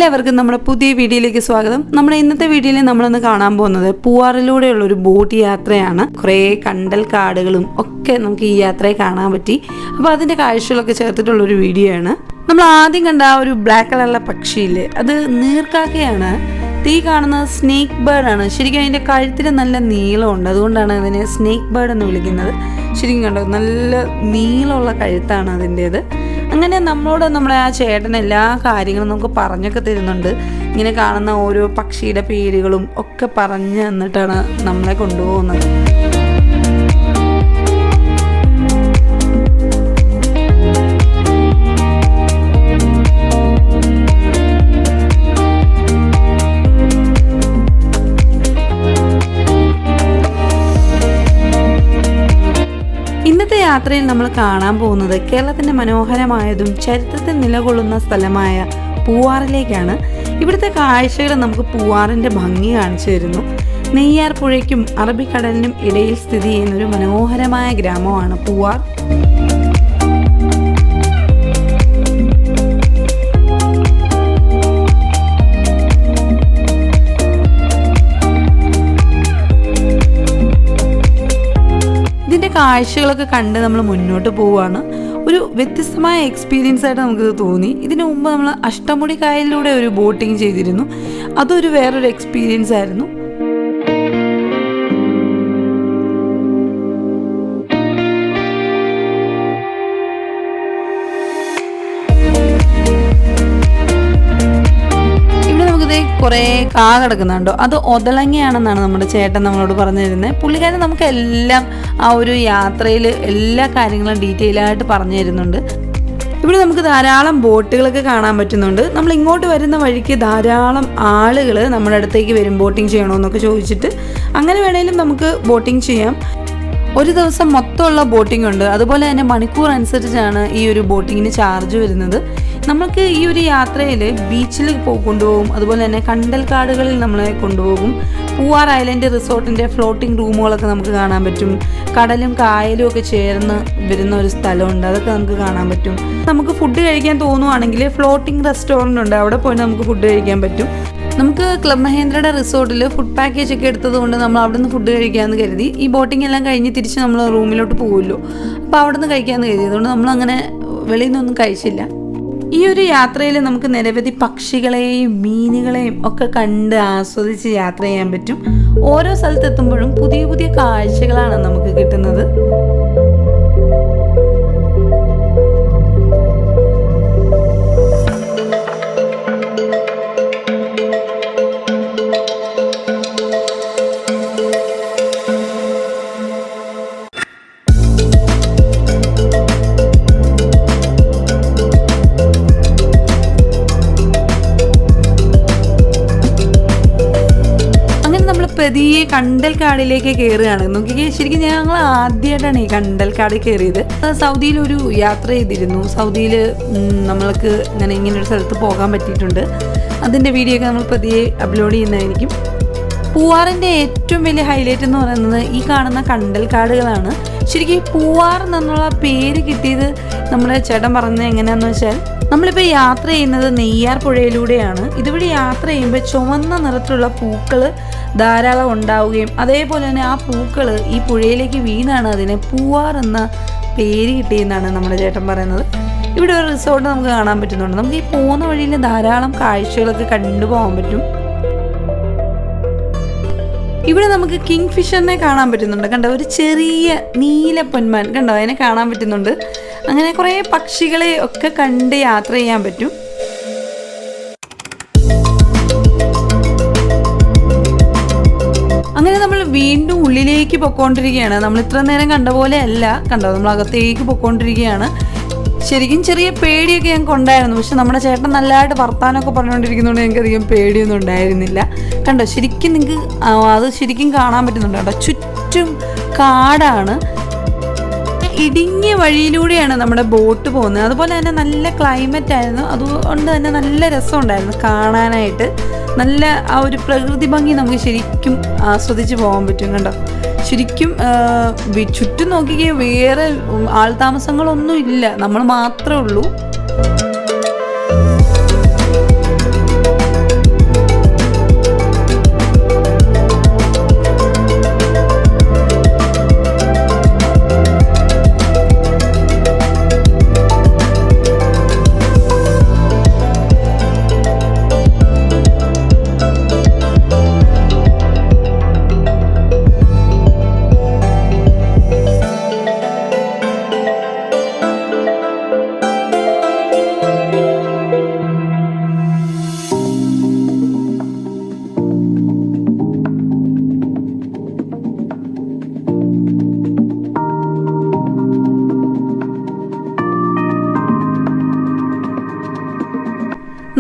എല്ലാവർക്കും നമ്മുടെ പുതിയ വീഡിയോയിലേക്ക് സ്വാഗതം. നമ്മുടെ ഇന്നത്തെ വീഡിയോയിൽ നമ്മളൊന്ന് കാണാൻ പോകുന്നത് പൂവാറിലൂടെയുള്ള ഒരു ബോട്ട് യാത്രയാണ്. കുറേ കണ്ടൽ കാടുകളും ഒക്കെ നമുക്ക് ഈ യാത്രയെ കാണാൻ പറ്റി. അപ്പോൾ അതിൻ്റെ കാഴ്ചകളൊക്കെ ചേർത്തിട്ടുള്ളൊരു വീഡിയോ ആണ്. നമ്മൾ ആദ്യം കണ്ട ആ ഒരു ബ്ലാക്ക് കളറുള്ള പക്ഷിയില്ലേ, അത് നീർക്കാക്കയാണ്. ഈ കാണുന്നത് സ്നേക്ക് ബേർഡ് ആണ്. ശരിക്കും അതിൻ്റെ കഴുത്തിന് നല്ല നീളമുണ്ട്, അതുകൊണ്ടാണ് അതിനെ സ്നേക്ക് ബേർഡ് എന്ന് വിളിക്കുന്നത്. ശരിക്കും കണ്ടോ, നല്ല നീളമുള്ള കഴുത്താണ് അതിൻ്റേത്. അങ്ങനെ നമ്മളോട് നമ്മുടെ ആ ചേട്ടൻ എല്ലാ കാര്യങ്ങളും നമുക്ക് പറഞ്ഞൊക്കെ തരുന്നുണ്ട്. ഇങ്ങനെ കാണുന്ന ഓരോ പക്ഷിയുടെ പേരുകളും ഒക്കെ പറഞ്ഞു തന്നിട്ടാണ് നമ്മളെ കൊണ്ടുപോകുന്നത്. ഇന്നത്തെ യാത്രയിൽ നമ്മൾ കാണാൻ പോകുന്നത് കേരളത്തിൻ്റെ മനോഹരമായതും ചരിത്രത്തിൽ നിലകൊള്ളുന്ന സ്ഥലമായ പൂവാറിലേക്കാണ്. ഇവിടുത്തെ കാഴ്ചകൾ നമുക്ക് പൂവാറിൻ്റെ ഭംഗി കാണിച്ചു തരുന്നു. നെയ്യാർ പുഴയ്ക്കും അറബിക്കടലിനും ഇടയിൽ സ്ഥിതി ചെയ്യുന്നൊരു മനോഹരമായ ഗ്രാമമാണ് പൂവാർ. കാഴ്ചകളൊക്കെ കണ്ട് നമ്മൾ മുന്നോട്ട് പോവുകയാണ്. ഒരു വ്യത്യസ്തമായ എക്സ്പീരിയൻസ് ആയിട്ട് നമുക്കിത് തോന്നി. ഇതിനു മുമ്പ് നമ്മൾ അഷ്ടമുടി കായലിലൂടെ ഒരു ബോട്ടിങ് ചെയ്തിരുന്നു. അതൊരു വേറൊരു എക്സ്പീരിയൻസ് ആയിരുന്നു. കുറേ കാ കിടക്കുന്നുണ്ടോ, അത് ഒതളങ്ങയാണെന്നാണ് നമ്മുടെ ചേട്ടൻ നമ്മളോട് പറഞ്ഞു തരുന്നത്. പുള്ളിക്കാരൻ നമുക്ക് എല്ലാം ആ ഒരു യാത്രയിൽ എല്ലാ കാര്യങ്ങളും ഡീറ്റെയിൽ ആയിട്ട് പറഞ്ഞു തരുന്നുണ്ട്. ഇവിടെ നമുക്ക് ധാരാളം ബോട്ടുകളൊക്കെ കാണാൻ പറ്റുന്നുണ്ട്. നമ്മൾ ഇങ്ങോട്ട് വരുന്ന വഴിക്ക് ധാരാളം ആളുകൾ നമ്മുടെ അടുത്തേക്ക് വരും ബോട്ടിങ് ചെയ്യണമെന്നൊക്കെ ചോദിച്ചിട്ട്. അങ്ങനെ വേണേലും നമുക്ക് ബോട്ടിങ് ചെയ്യാം. ഒരു ദിവസം മൊത്തമുള്ള ബോട്ടിംഗ് ഉണ്ട്. അതുപോലെ തന്നെ മണിക്കൂർ അനുസരിച്ചാണ് ഈ ഒരു ബോട്ടിങ്ങിന് ചാർജ് വരുന്നത്. നമുക്ക് ഈ ഒരു യാത്രയിൽ ബീച്ചിൽ കൊണ്ടുപോകും. അതുപോലെ തന്നെ കണ്ടൽക്കാടുകളിൽ നമ്മളെ കൊണ്ടുപോകും. പൂവാർ ഐലൻഡ് റിസോർട്ടിൻ്റെ ഫ്ലോട്ടിംഗ് റൂമുകളൊക്കെ നമുക്ക് കാണാൻ പറ്റും. കടലും കായലും ഒക്കെ ചേർന്ന് വരുന്ന ഒരു സ്ഥലമുണ്ട്, അതൊക്കെ നമുക്ക് കാണാൻ പറ്റും. നമുക്ക് ഫുഡ് കഴിക്കാൻ തോന്നുവാണെങ്കിൽ ഫ്ലോട്ടിംഗ് റെസ്റ്റോറൻറ്റ് ഉണ്ട്, അവിടെ പോയിട്ട് നമുക്ക് ഫുഡ് കഴിക്കാൻ പറ്റും. നമുക്ക് ക്ലബ് മഹേന്ദ്രയുടെ റിസോർട്ടിൽ ഫുഡ് പാക്കേജ് ഒക്കെ എടുത്തത് കൊണ്ട് നമ്മൾ അവിടെ നിന്ന് ഫുഡ് കഴിക്കാമെന്ന് കരുതി. ഈ ബോട്ടിംഗ് എല്ലാം കഴിഞ്ഞ് തിരിച്ച് നമ്മൾ റൂമിലോട്ട് പോകുമല്ലോ, അപ്പോൾ അവിടെ നിന്ന് കഴിക്കാമെന്ന് കരുതി. അതുകൊണ്ട് നമ്മളങ്ങനെ വെളിയിൽ നിന്നൊന്നും കഴിച്ചില്ല. ഈ ഒരു യാത്രയിൽ നമുക്ക് നിരവധി പക്ഷികളെയും മീനുകളെയും ഒക്കെ കണ്ട് ആസ്വദിച്ച് യാത്ര ചെയ്യാൻ പറ്റും. ഓരോ സ്ഥലത്തെത്തുമ്പോഴും പുതിയ പുതിയ കാഴ്ചകളാണ് നമുക്ക് കിട്ടുന്നത്. പതിയെ കണ്ടൽക്കാടിലേക്ക് കയറുകയാണ്. നോക്കിക്കേ, ശരിക്കും ഞങ്ങൾ ആദ്യമായിട്ടാണ് ഈ കണ്ടൽക്കാട് കയറിയത്. സൗദിയിൽ ഒരു യാത്ര ചെയ്തിരുന്നു. സൗദിയിൽ നമ്മൾക്ക് ഇങ്ങനൊരു സ്ഥലത്ത് പോകാൻ പറ്റിയിട്ടുണ്ട്. അതിൻ്റെ വീഡിയോ ഒക്കെ നമ്മൾ പതിയെ അപ്ലോഡ് ചെയ്യുന്നതായിരിക്കും. പൂവാറിൻ്റെ ഏറ്റവും വലിയ ഹൈലൈറ്റ് എന്ന് പറയുന്നത് ഈ കാണുന്ന കണ്ടൽക്കാടുകളാണ്. ശരിക്കും പൂവാർ എന്നുള്ള പേര് കിട്ടിയത് നമ്മുടെ ചേട്ടൻ പറഞ്ഞത് എങ്ങനെയാണെന്ന് വെച്ചാൽ, നമ്മളിപ്പോൾ യാത്ര ചെയ്യുന്നത് നെയ്യാർ പുഴയിലൂടെയാണ്. ഇതുവഴി യാത്ര ചെയ്യുമ്പോൾ ചുവന്ന നിറത്തിലുള്ള പൂക്കൾ ധാരാളം ഉണ്ടാവുകയും അതേപോലെ തന്നെ ആ പൂക്കൾ ഈ പുഴയിലേക്ക് വീണാണ് അതിന് പൂവാർ എന്ന പേര് കിട്ടിയെന്നാണ് നമ്മുടെ ചേട്ടൻ പറയുന്നത്. ഇവിടെ ഒരു റിസോർട്ട് നമുക്ക് കാണാൻ പറ്റുന്നുണ്ട്. നമുക്ക് ഈ പോകുന്ന വഴിയിൽ ധാരാളം കാഴ്ചകളൊക്കെ കണ്ടുപോകാൻ പറ്റും. ഇവിടെ നമുക്ക് കിങ് ഫിഷറിനെ കാണാൻ പറ്റുന്നുണ്ട്. കണ്ടോ, ഒരു ചെറിയ നീല പൊന്മാൻ കണ്ടോ, അതിനെ കാണാൻ പറ്റുന്നുണ്ട്. അങ്ങനെ കുറേ പക്ഷികളെ ഒക്കെ കണ്ട് യാത്ര ചെയ്യാൻ പറ്റും. അങ്ങനെ നമ്മൾ വീണ്ടും ഉള്ളിലേക്ക് പൊക്കോണ്ടിരിക്കുകയാണ്. നമ്മൾ ഇത്ര നേരം കണ്ട പോലെ അല്ല, കണ്ടോ, നമ്മൾ അകത്തേക്ക് പൊക്കോണ്ടിരിക്കുകയാണ്. ശരിക്കും ചെറിയ പേടിയൊക്കെ ഞങ്ങൾക്ക് ഉണ്ടായിരുന്നു. പക്ഷെ നമ്മുടെ ചേട്ടൻ നല്ലതായിട്ട് വർത്താനമൊക്കെ പറഞ്ഞുകൊണ്ടിരിക്കുന്നതുകൊണ്ട് ഞങ്ങൾക്ക് അധികം പേടിയൊന്നും ഉണ്ടായിരുന്നില്ല. കണ്ടോ, ശരിക്കും നിങ്ങൾക്ക് അത് ശരിക്കും കാണാൻ പറ്റുന്നുണ്ട്. കേട്ടോ, ചുറ്റും കാടാണ്. ഇടുങ്ങിയ വഴിയിലൂടെയാണ് നമ്മുടെ ബോട്ട് പോകുന്നത്. അതുപോലെ തന്നെ നല്ല ക്ലൈമറ്റ് ആയിരുന്നു. അതുകൊണ്ട് തന്നെ നല്ല രസമുണ്ടായിരുന്നു കാണാനായിട്ട്. നല്ല ആ ഒരു പ്രകൃതി ഭംഗി നമുക്ക് ശരിക്കും ആസ്വദിച്ച് പോകാൻ പറ്റും. കണ്ടോ, ശരിക്കും ചുറ്റും നോക്കിക്കേ, വേറെ ആൾതാമസങ്ങളൊന്നും ഇല്ല, നമ്മൾ മാത്രമേ ഉള്ളൂ.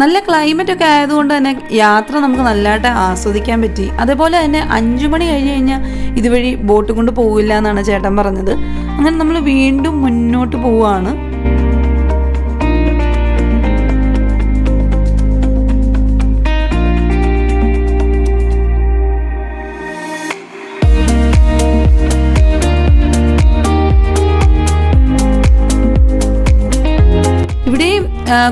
നല്ല ക്ലൈമറ്റൊക്കെ ആയതുകൊണ്ട് തന്നെ യാത്ര നമുക്ക് നല്ലതായിട്ട് ആസ്വദിക്കാൻ പറ്റി. അതേപോലെ തന്നെ 5 മണി കഴിഞ്ഞ് കഴിഞ്ഞാൽ ഇതുവഴി ബോട്ട് കൊണ്ട് പോവില്ല എന്നാണ് ചേട്ടൻ പറഞ്ഞത്. അങ്ങനെ നമ്മൾ വീണ്ടും മുന്നോട്ട് പോവുകയാണ്.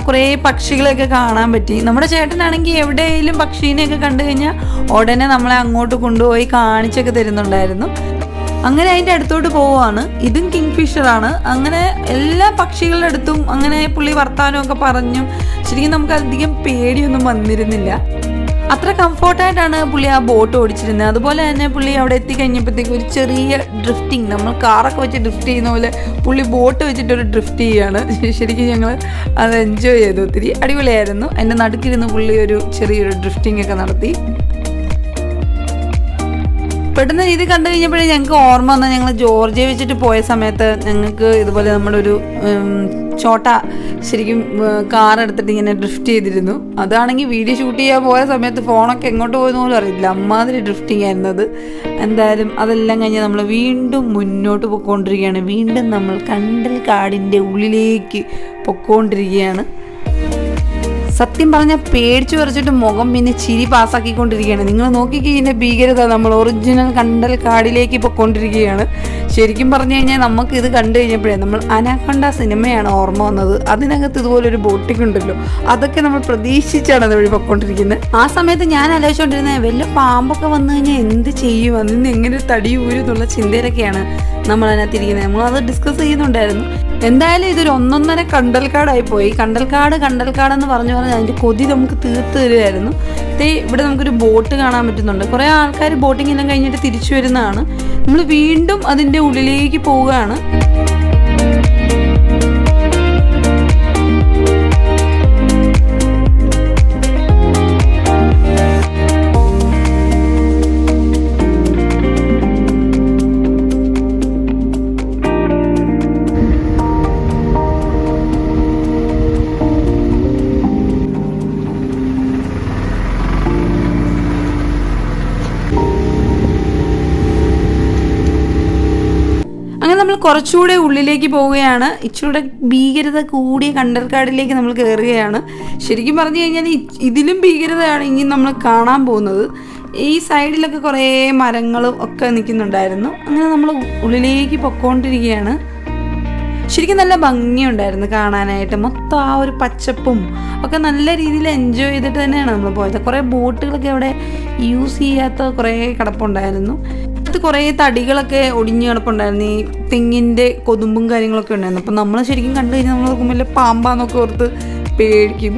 കുറേ പക്ഷികളെയൊക്കെ കാണാൻ പറ്റി. നമ്മുടെ ചേട്ടനാണെങ്കിൽ എവിടെയെങ്കിലും പക്ഷീനെയൊക്കെ കണ്ടു കഴിഞ്ഞാൽ ഉടനെ നമ്മളെ അങ്ങോട്ട് കൊണ്ടുപോയി കാണിച്ചൊക്കെ തരുന്നുണ്ടായിരുന്നു. അങ്ങനെ അതിൻ്റെ അടുത്തോട്ട് പോവുകയാണ്. ഇതും കിങ് ഫിഷറാണ്. അങ്ങനെ എല്ലാ പക്ഷികളുടെ അടുത്തും അങ്ങനെ പുള്ളി വർത്താനമൊക്കെ പറഞ്ഞും ശരിക്കും നമുക്ക് അധികം പേടിയൊന്നും വന്നിരുന്നില്ല. അത്ര കംഫോർട്ടായിട്ടാണ് പുള്ളി ആ ബോട്ട് ഓടിച്ചിരുന്നത്. അതുപോലെ തന്നെ പുള്ളി അവിടെ എത്തിക്കഴിഞ്ഞപ്പോഴത്തേക്ക് ഒരു ചെറിയ ഡ്രിഫ്റ്റിംഗ്, നമ്മൾ കാറൊക്കെ വെച്ച് ഡ്രിഫ്റ്റ് ചെയ്യുന്ന പോലെ പുള്ളി ബോട്ട് വെച്ചിട്ടൊരു ഡ്രിഫ്റ്റ് ചെയ്യുകയാണ്. ശരിക്കും ഞങ്ങൾ അത് എൻജോയ് ചെയ്തു. ഒത്തിരി അടിപൊളിയായിരുന്നു. എൻ്റെ നടുക്കിരുന്ന് പുള്ളി ഒരു ചെറിയൊരു ഡ്രിഫ്റ്റിംഗ് ഒക്കെ നടത്തി. പെട്ടെന്ന് ഇത് കണ്ടു കഴിഞ്ഞപ്പോഴേ ഞങ്ങൾക്ക് ഓർമ്മ വന്നാൽ ഞങ്ങൾ ജോർജിയ വെച്ചിട്ട് പോയ സമയത്ത് ഞങ്ങൾക്ക് ഇതുപോലെ നമ്മളൊരു ചോട്ട ശരിക്കും കാർ എടുത്തിട്ട് ഇങ്ങനെ ഡ്രിഫ്റ്റ് ചെയ്തിരുന്നു. അതാണെങ്കിൽ വീഡിയോ ഷൂട്ട് ചെയ്യാൻ പോയ സമയത്ത് ഫോണൊക്കെ എങ്ങോട്ട് പോയെന്ന് പോലും അറിയില്ല, അമ്മാതിരി ഡ്രിഫ്റ്റിംഗ് ആയിരുന്നത്. എന്തായാലും അതെല്ലാം കഴിഞ്ഞ് നമ്മൾ വീണ്ടും മുന്നോട്ട് പൊയ്ക്കൊണ്ടിരിക്കുകയാണ്. വീണ്ടും നമ്മൾ കണ്ടൽ കാടിൻ്റെ ഉള്ളിലേക്ക് പൊയ്ക്കൊണ്ടിരിക്കുകയാണ്. സത്യം പറഞ്ഞാൽ പേടിച്ചു പറിച്ചിട്ട് മുഖം പിന്നെ ചിരി പാസ്സാക്കിക്കൊണ്ടിരിക്കുകയാണ്. നിങ്ങൾ നോക്കിക്കഴിഞ്ഞാൽ ഭീകരത, നമ്മൾ ഒറിജിനൽ കണ്ടൽ കാടിലേക്ക് പൊയ്ക്കൊണ്ടിരിക്കുകയാണ്. ശരിക്കും പറഞ്ഞു കഴിഞ്ഞാൽ നമുക്ക് ഇത് കണ്ടു കഴിഞ്ഞപ്പോഴേ നമ്മൾ അനാക്കൊണ്ട സിനിമയാണ് ഓർമ്മ വന്നത്. അതിനകത്ത് ഇതുപോലൊരു ബോട്ടിംഗ് ഉണ്ടല്ലോ, അതൊക്കെ നമ്മൾ പ്രതീക്ഷിച്ചാണ് അതുവഴി പൊയ്ക്കൊണ്ടിരിക്കുന്നത്. ആ സമയത്ത് ഞാൻ ആലോചിച്ചുകൊണ്ടിരുന്നത് വല്ല പാമ്പൊക്കെ വന്നു കഴിഞ്ഞാൽ എന്ത് ചെയ്യും, അതിന് എങ്ങനെ തടി ഊരും എന്നുള്ള ചിന്തയിലൊക്കെയാണ് നമ്മൾ അതിനകത്ത് ഇരിക്കുന്നത്. നമ്മളത് ഡിസ്കസ് ചെയ്യുന്നുണ്ടായിരുന്നു. എന്തായാലും ഇതൊരു 1.5 കണ്ടൽക്കാടായി പോയി. കണ്ടൽക്കാടെന്ന് പറഞ്ഞു പറഞ്ഞാൽ അതിൻ്റെ കൊതി നമുക്ക് തീർത്ത് തരുമായിരുന്നു. ഇവിടെ നമുക്കൊരു ബോട്ട് കാണാൻ പറ്റുന്നുണ്ട്. കുറേ ആൾക്കാർ ബോട്ടിംഗ് എല്ലാം കഴിഞ്ഞിട്ട് തിരിച്ചു വരുന്നതാണ്. നമ്മൾ വീണ്ടും അതിൻ്റെ ഉള്ളിലേക്ക് പോവുകയാണ്. നമ്മൾ കുറച്ചുകൂടെ ഉള്ളിലേക്ക് പോവുകയാണ്. ഇച്ചിരൂടെ ഭീകരത കൂടിയ കണ്ടൽക്കാടിലേക്ക് നമ്മൾ കയറുകയാണ്. ശരിക്കും പറഞ്ഞു കഴിഞ്ഞാൽ ഇതിലും ഭീകരതയാണ് ഇനി നമ്മൾ കാണാൻ പോകുന്നത്. ഈ സൈഡിലൊക്കെ കുറേ മരങ്ങളും ഒക്കെ നിൽക്കുന്നുണ്ടായിരുന്നു. അങ്ങനെ നമ്മൾ ഉള്ളിലേക്ക് പൊയ്ക്കൊണ്ടിരിക്കുകയാണ്. ശരിക്കും നല്ല ഭംഗിയുണ്ടായിരുന്നു കാണാനായിട്ട്. മൊത്തം ആ ഒരു പച്ചപ്പും ഒക്കെ നല്ല രീതിയിൽ എൻജോയ് ചെയ്തിട്ട് തന്നെയാണ് നമ്മൾ പോയത്. കുറേ ബോട്ടുകളൊക്കെ അവിടെ യൂസ് ചെയ്യാത്ത കുറേ കിടപ്പുണ്ടായിരുന്നു. കുറേ തടികളൊക്കെ ഒടിഞ്ഞു കിടപ്പുണ്ടായിരുന്നു. ഈ തെങ്ങിൻ്റെ കൊതുമ്പും കാര്യങ്ങളൊക്കെ ഉണ്ടായിരുന്നു. അപ്പം നമ്മൾ ശരിക്കും കണ്ടു കഴിഞ്ഞാൽ നമ്മൾ നോക്കുമ്പോൾ പാമ്പാന്നൊക്കെ ഓർത്ത് പേടിക്കും.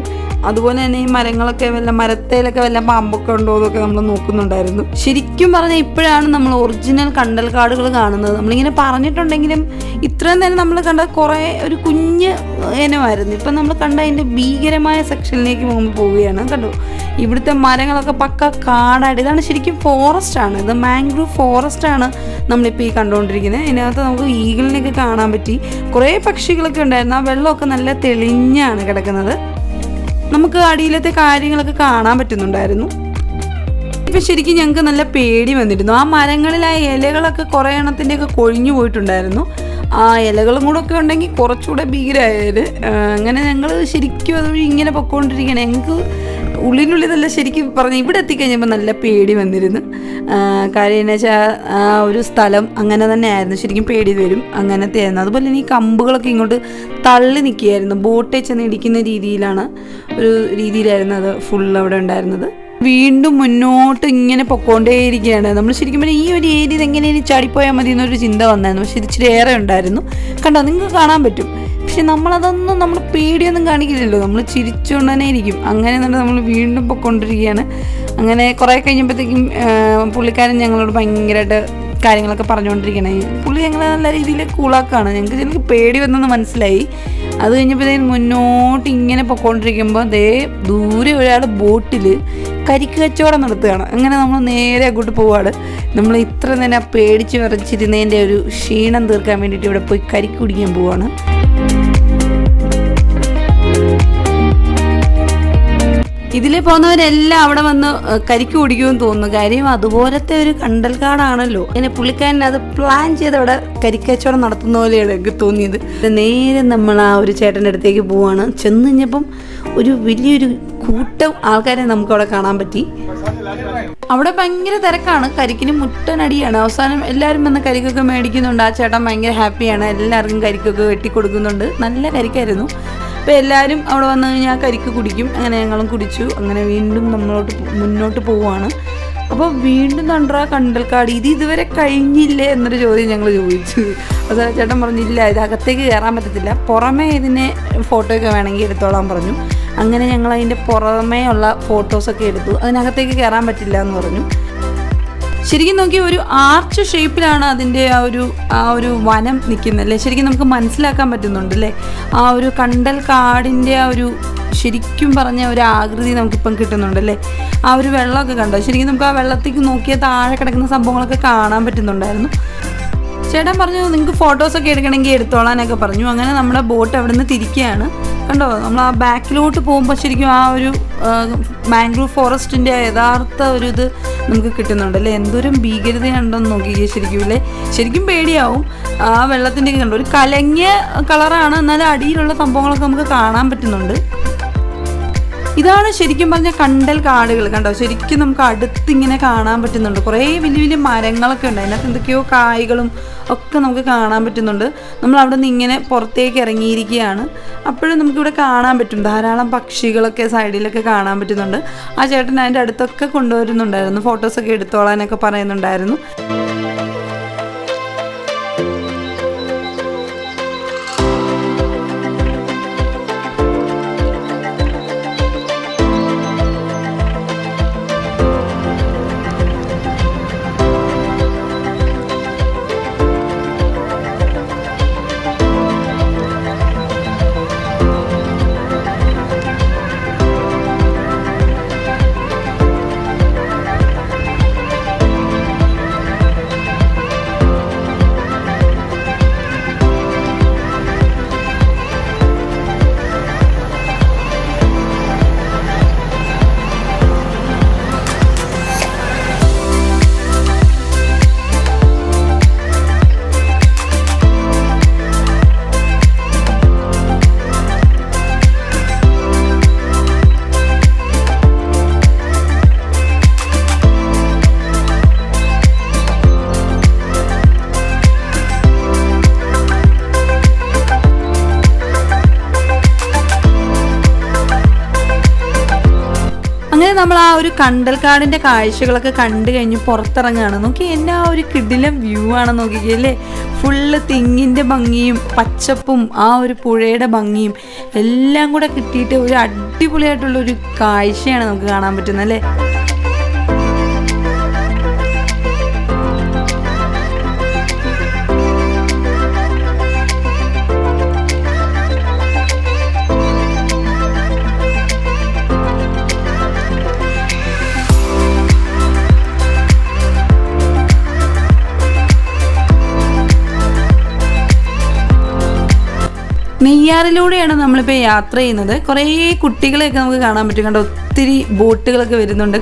അതുപോലെ തന്നെ ഈ മരങ്ങളൊക്കെ വല്ല മരത്തേലൊക്കെ വല്ല പാമ്പൊക്കെ ഉണ്ടോ എന്നൊക്കെ നമ്മൾ നോക്കുന്നുണ്ടായിരുന്നു. ശരിക്കും പറഞ്ഞാൽ ഇപ്പോഴാണ് നമ്മൾ ഒറിജിനൽ കണ്ടൽക്കാടുകൾ കാണുന്നത്. നമ്മളിങ്ങനെ പറഞ്ഞിട്ടുണ്ടെങ്കിലും ഇത്രയും നേരം നമ്മൾ കണ്ട കുറേ ഒരു കുഞ്ഞ് ഇനമായിരുന്നു. ഇപ്പം നമ്മൾ കണ്ട അതിൻ്റെ ഭീകരമായ സെക്ഷനിലേക്ക് പോവുകയാണ്. കണ്ടു, ഇവിടുത്തെ മരങ്ങളൊക്കെ പക്ക കാടായിട്ട്, ഇതാണ് ശരിക്കും ഫോറസ്റ്റാണ്. ഇത് മാംഗ്രൂവ് ഫോറസ്റ്റാണ് നമ്മളിപ്പോൾ ഈ കണ്ടുകൊണ്ടിരിക്കുന്നത്. ഇതിനകത്ത് നമുക്ക് ഈഗിളിനെയൊക്കെ കാണാൻ പറ്റി. കുറേ പക്ഷികളൊക്കെ ഉണ്ടായിരുന്നു. ആ വെള്ളമൊക്കെ നല്ല തെളിഞ്ഞാണ് കിടക്കുന്നത്. നമുക്ക് അടിയിലത്തെ കാര്യങ്ങളൊക്കെ കാണാൻ പറ്റുന്നുണ്ടായിരുന്നു. ഇപ്പം ശരിക്കും ഞങ്ങൾക്ക് നല്ല പേടി വന്നിരുന്നു. ആ മരങ്ങളിൽ ആ ഇലകളൊക്കെ കുറേ എണ്ണത്തിൻ്റെയൊക്കെ കൊഴിഞ്ഞു പോയിട്ടുണ്ടായിരുന്നു. ആ ഇലകളും കൂടെ ഒക്കെ ഉണ്ടെങ്കിൽ കുറച്ചുകൂടെ ഭീകരമായത്. അങ്ങനെ ഞങ്ങൾ ശരിക്കും അതുവഴി ഇങ്ങനെ പൊയ്ക്കൊണ്ടിരിക്കുകയാണ്. ഞങ്ങൾക്ക് ഉള്ളിനുള്ളിൽ ശരിക്കും പറഞ്ഞാൽ ഇവിടെ എത്തിക്കഴിഞ്ഞപ്പോൾ നല്ല പേടി വന്നിരുന്നു. കാര്യം എന്ന് വെച്ചാൽ ആ ഒരു സ്ഥലം അങ്ങനെ തന്നെ ആയിരുന്നു. ശരിക്കും പേടി വരും, അങ്ങനത്തെ ആയിരുന്നു. അതുപോലെ തന്നെ ഈ കമ്പുകളൊക്കെ ഇങ്ങോട്ട് തള്ളി നിൽക്കുകയായിരുന്നു. ബോട്ടിൽ ചെന്ന് ഇടിക്കുന്ന രീതിയിലായിരുന്നു അത് ഫുൾ അവിടെ ഉണ്ടായിരുന്നത്. വീണ്ടും മുന്നോട്ട് ഇങ്ങനെ പൊക്കോണ്ടേയിരിക്കുകയാണ്. നമ്മൾ ശരിക്കും പറഞ്ഞാൽ ഈ ഒരു ഏരിയയിൽ എങ്ങനെയും ചാടിപ്പോയാൽ മതി എന്നൊരു ചിന്ത വന്നായിരുന്നു. പക്ഷെ ഇച്ചിരി ഏറെ ഉണ്ടായിരുന്നു. കണ്ടോ, നിങ്ങൾക്ക് കാണാൻ പറ്റും. പക്ഷെ നമ്മളതൊന്നും നമ്മൾ പേടിയൊന്നും കാണിക്കില്ലല്ലോ, നമ്മൾ ചിരിച്ചുകൊണ്ട് തന്നെ ഇരിക്കും. അങ്ങനെ തന്നെ നമ്മൾ വീണ്ടും പൊയ്ക്കൊണ്ടിരിക്കുകയാണ്. അങ്ങനെ കുറേ കഴിഞ്ഞപ്പോഴത്തേക്കും പുള്ളിക്കാരൻ ഞങ്ങളോട് ഭയങ്കരമായിട്ട് കാര്യങ്ങളൊക്കെ പറഞ്ഞുകൊണ്ടിരിക്കണേ. പുള്ളി ഞങ്ങളെ നല്ല രീതിയിൽ കൂളാക്കുകയാണ്. ഞങ്ങൾക്ക് പേടി വന്നെന്ന് മനസ്സിലായി. അത് കഴിഞ്ഞപ്പോഴത്തേക്കും മുന്നോട്ട് ഇങ്ങനെ പൊയ്ക്കൊണ്ടിരിക്കുമ്പോൾ ദൂരെ ഒരാൾ ബോട്ടിൽ കരിക്ക് കച്ചവടം നടത്തുകയാണ്. അങ്ങനെ നമ്മൾ നേരെ അങ്ങോട്ട് പോവാണ്. നമ്മൾ ഇത്ര നേരം പേടിച്ച് വിറച്ചിരുന്നതിൻ്റെ ഒരു ക്ഷീണം തീർക്കാൻ വേണ്ടിയിട്ട് ഇവിടെ പോയി കരിക്ക് കുടിക്കാൻ പോവാണ്. ഇതിലെ പോകുന്നവരെല്ലാം അവിടെ വന്ന് കരിക്ക് കുടിക്കുമെന്ന് തോന്നുന്നു. കാര്യം അതുപോലത്തെ ഒരു കണ്ടൽക്കാടാണല്ലോ. അങ്ങനെ പുള്ളിക്കാരൻ അത് പ്ലാൻ ചെയ്ത് അവിടെ കരിക്കച്ചവടം നടത്തുന്ന പോലെയാണ് എനിക്ക് തോന്നിയത്. നേരെ നമ്മൾ ആ ഒരു ചേട്ടൻ്റെ അടുത്തേക്ക് പോവാണ്. ചെന്ന് കഴിഞ്ഞപ്പം ഒരു വലിയൊരു കൂട്ടം ആൾക്കാരെ നമുക്കവിടെ കാണാൻ പറ്റി. അവിടെ ഭയങ്കര തിരക്കാണ്, കരിക്കിന് മുട്ടനടിയാണ്. അവസാനം എല്ലാവരും വന്ന് കരിക്കൊക്കെ മേടിക്കുന്നുണ്ട്. ആ ചേട്ടൻ ഭയങ്കര ഹാപ്പിയാണ്, എല്ലാവർക്കും കരിക്കൊക്കെ വെട്ടിക്കൊടുക്കുന്നുണ്ട്. നല്ല കരിക്കായിരുന്നു. അപ്പോൾ എല്ലാവരും അവിടെ വന്നു കഴിഞ്ഞാൽ കരിക്ക് കുടിക്കും. അങ്ങനെ ഞങ്ങളും കുടിച്ചു. അങ്ങനെ വീണ്ടും മുന്നോട്ട് പോവുകയാണ്. അപ്പോൾ വീണ്ടും കണ്ടാ കണ്ടൽക്കാട്, ഇതുവരെ കഴിഞ്ഞില്ലേ എന്നൊരു ചോദ്യം ഞങ്ങൾ ചോദിച്ചു. അത് ചേട്ടൻ പറഞ്ഞില്ല, ഇത് അകത്തേക്ക് കയറാൻ പറ്റത്തില്ല, പുറമേ ഇതിനെ ഫോട്ടോയൊക്കെ വേണമെങ്കിൽ എടുത്തോളാൻ പറഞ്ഞു. അങ്ങനെ ഞങ്ങൾ അതിൻ്റെ പുറമേ ഉള്ള ഫോട്ടോസൊക്കെ എടുത്തു. അതിനകത്തേക്ക് കയറാൻ പറ്റില്ല എന്ന് പറഞ്ഞു. ശരിക്കും നോക്കി ഒരു ആർച്ച് ഷേപ്പിലാണ് അതിൻ്റെ ആ ഒരു വനം നിൽക്കുന്നതല്ലേ. ശരിക്കും നമുക്ക് മനസ്സിലാക്കാൻ പറ്റുന്നുണ്ട് അല്ലേ, ആ ഒരു കണ്ടൽ കാടിൻ്റെ ആ ഒരു ശരിക്കും പറഞ്ഞ ഒരു ആകൃതി നമുക്കിപ്പം കിട്ടുന്നുണ്ടല്ലേ. ആ ഒരു വെള്ളമൊക്കെ കണ്ടോ, ശരിക്കും നമുക്ക് ആ വെള്ളത്തേക്ക് നോക്കിയാൽ താഴെ കിടക്കുന്ന സംഭവങ്ങളൊക്കെ കാണാൻ പറ്റുന്നുണ്ടായിരുന്നു. ചേട്ടൻ പറഞ്ഞു നിങ്ങൾക്ക് ഫോട്ടോസൊക്കെ എടുക്കണമെങ്കിൽ എടുത്തോളാനൊക്കെ പറഞ്ഞു. അങ്ങനെ നമ്മുടെ ബോട്ട് അവിടെ നിന്ന് തിരിക്കുകയാണ്. കണ്ടോ, നമ്മൾ ആ ബാക്കിലോട്ട് പോകുമ്പോൾ ശരിക്കും ആ ഒരു മാംഗ്രൂവ് ഫോറസ്റ്റിൻ്റെ യഥാർത്ഥ ഒരു ഇത് നമുക്ക് കിട്ടുന്നുണ്ടല്ലേ. എന്തോരം ഭീകരതയുണ്ടെന്ന് നോക്കിയേ ശരിക്കും ഇല്ലേ. ശരിക്കും പേടിയാവും. ആ വെള്ളത്തിൻ്റെ കണ്ടോ, ഒരു കലങ്ങിയ കളറാണ്, എന്നാലും അടിയിലുള്ള സംഭവങ്ങളൊക്കെ നമുക്ക് കാണാൻ പറ്റുന്നുണ്ട്. ഇതാണ് ശരിക്കും പറഞ്ഞ കണ്ടൽ കാടുകൾ. കണ്ടോ, ശരിക്കും നമുക്ക് അടുത്തിങ്ങനെ കാണാൻ പറ്റുന്നുണ്ട്. കുറേ വലിയ വലിയ മരങ്ങളൊക്കെ ഉണ്ട്, അതിനകത്ത് എന്തൊക്കെയോ കായ്കളും ഒക്കെ നമുക്ക് കാണാൻ പറ്റുന്നുണ്ട്. നമ്മൾ അവിടെ നിന്ന് ഇങ്ങനെ പുറത്തേക്ക് ഇറങ്ങിയിരിക്കുകയാണ്. അപ്പോഴും നമുക്കിവിടെ കാണാൻ പറ്റും ധാരാളം പക്ഷികളൊക്കെ സൈഡിലൊക്കെ കാണാൻ പറ്റുന്നുണ്ട്. ആ ചേട്ടൻ അതിൻ്റെ അടുത്തൊക്കെ കൊണ്ടുവരുന്നുണ്ടായിരുന്നു, ഫോട്ടോസൊക്കെ എടുത്തോളാനൊക്കെ പറയുന്നുണ്ടായിരുന്നു. നമ്മൾ ആ ഒരു കണ്ടൽക്കാടിൻ്റെ കാഴ്ചകളൊക്കെ കണ്ടു കഴിഞ്ഞ് പുറത്തിറങ്ങുകയാണ്. നോക്കി എന്നാ ഒരു കിടിലം വ്യൂ ആണ് നോക്കിക്കല്ലേ. ഫുള്ള് തെങ്ങിൻ്റെ ഭംഗിയും പച്ചപ്പും ആ ഒരു പുഴയുടെ ഭംഗിയും എല്ലാം കൂടെ കിട്ടിയിട്ട് ഒരു അടിപൊളിയായിട്ടുള്ളൊരു കാഴ്ചയാണ് നമുക്ക് കാണാൻ പറ്റുന്നത് അല്ലേ. നെയ്യാറിലൂടെയാണ് നമ്മളിപ്പോൾ യാത്ര ചെയ്യുന്നത്. കുറേ കുട്ടികളെയൊക്കെ നമുക്ക് കാണാൻ പറ്റും. കണ്ടോ, ഒത്തിരി ബോട്ടുകളൊക്കെ വരുന്നുണ്ട്.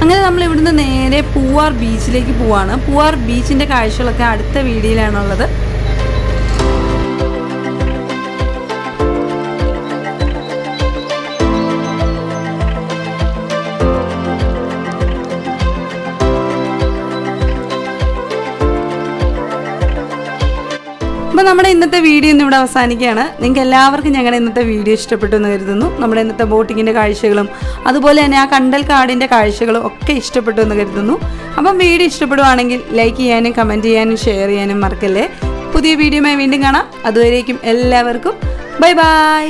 അങ്ങനെ നമ്മൾ ഇവിടുന്ന് നേരെ പൂവാർ ബീച്ചിലേക്ക് പോവാണ്. പൂവാർ ബീച്ചിൻ്റെ കാഴ്ചകളൊക്കെ അടുത്ത വീഡിയോയിലാണുള്ളത്. നമ്മുടെ ഇന്നത്തെ വീഡിയോ ഇന്ന് ഇവിടെ അവസാനിക്കുകയാണ്. നിങ്ങൾക്ക് എല്ലാവർക്കും ഞങ്ങളുടെ ഇന്നത്തെ വീഡിയോ ഇഷ്ടപ്പെട്ടു എന്ന് കരുതുന്നു. നമ്മുടെ ഇന്നത്തെ ബോട്ടിങ്ങിൻ്റെ കാഴ്ചകളും അതുപോലെ തന്നെ ആ കണ്ടൽ കാടിൻ്റെ കാഴ്ചകളും ഒക്കെ ഇഷ്ടപ്പെട്ടു എന്ന് കരുതുന്നു. അപ്പം വീഡിയോ ഇഷ്ടപ്പെടുവാണെങ്കിൽ ലൈക്ക് ചെയ്യാനും കമൻറ്റ് ചെയ്യാനും ഷെയർ ചെയ്യാനും മറക്കല്ലേ. പുതിയ വീഡിയോയുമായി വീണ്ടും കാണാം. അതുവരേക്കും എല്ലാവർക്കും ബൈ ബൈ.